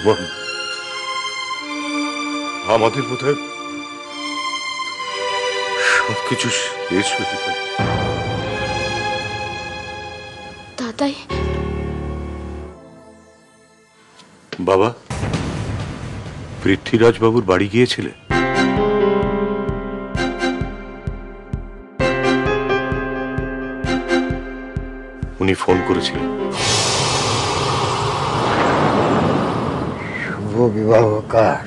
ভগবান, আমাদের বোধহয় সবকিছু শেষ হয়ে গেল। দাদাই, বাবা, পৃথ্বীরাজ বাবুর বাড়ি গিয়েছিলে? উনি ফোন করেছিলেন। শুভ বিবাহ কার?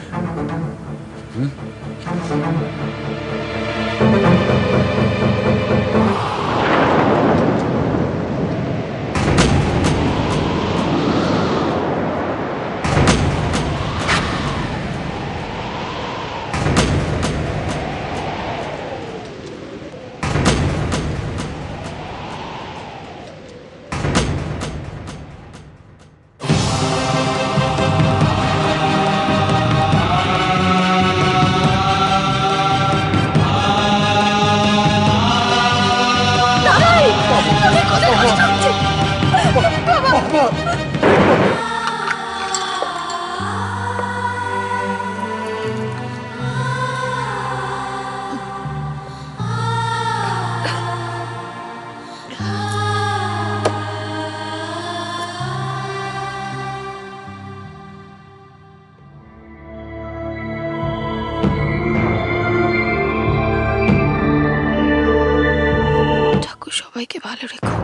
সবাইকে ভালো রেখো।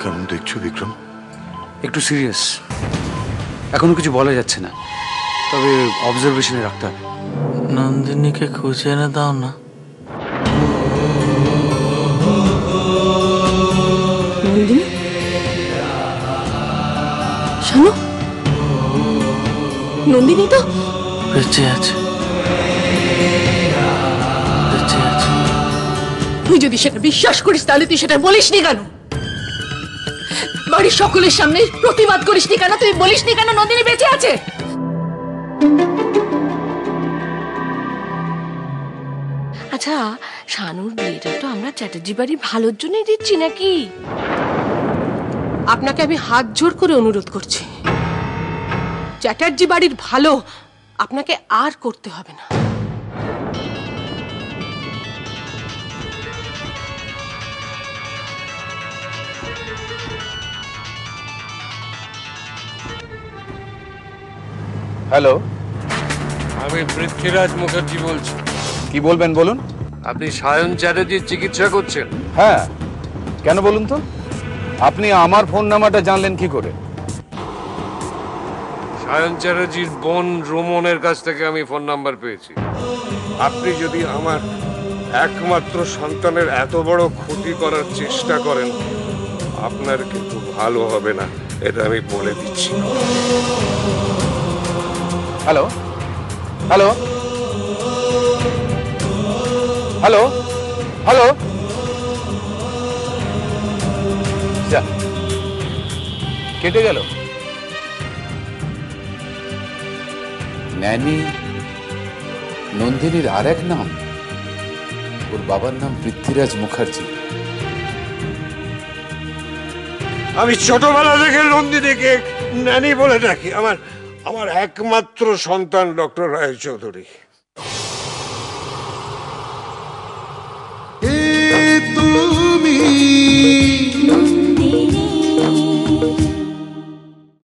কেমন দেখছো বিক্রম? একটু সিরিয়াস, এখনো কিছু বলা যাচ্ছে না, তবে অবজারভেশনে রাখতে হবে। নন্দিনীকে খুঁজে এনে দাও না। নন্দিনী, শোনো, নন্দিনী তো বেঁচে আছে, বেঁচে আছে। তুই যদি সেটা বিশ্বাস করিস তাহলে তুই সেটা বলিসনি কেন? বাড়ির সকলের সামনে প্রতিবাদ করিসনি কেন? তুই বলিসনি কেন নন্দিনী বেঁচে আছে? আচ্ছা, শানুর বিয়েটা তো আমরা চ্যাটার্জি বাড়ির ভালোর জন্যই দিচ্ছি নাকি? আপনাকে আমি হাত জোর করে অনুরোধ করছি, চ্যাটার্জি বাড়ির ভালো আপনাকে আর করতে হবে না। হ্যালো, আমি পৃথ্বীরাজ মুখার্জি বলছি। কি বলবেন বলুন। আপনি সায়ন চ্যাটার্জির চিকিৎসা করছেন? হ্যাঁ, কেন বলুন তো? আপনি আমার ফোন নাম্বারটা জানলেন কি করে? সায়ন চ্যাটার্জির বোন রোমনের কাছ থেকে আমি ফোন নাম্বার পেয়েছি। আপনি যদি আমার একমাত্র সন্তানের এত বড় ক্ষতি করার চেষ্টা করেন, আপনার কিন্তু ভালো হবে না, এটা আমি বলে দিচ্ছি। হ্যালো হ্যালো হ্যালো হ্যালো, কেটে গেল। ন্যানি নন্দিনীর আর এক নাম? ওর বাবার নাম পৃথ্বীরাজ মুখার্জি। আমি ছোটবেলা থেকে নন্দিনীকে ন্যানি বলে ডাকি। আমার একমাত্র সন্তান ডক্টর রায়চৌধুরী।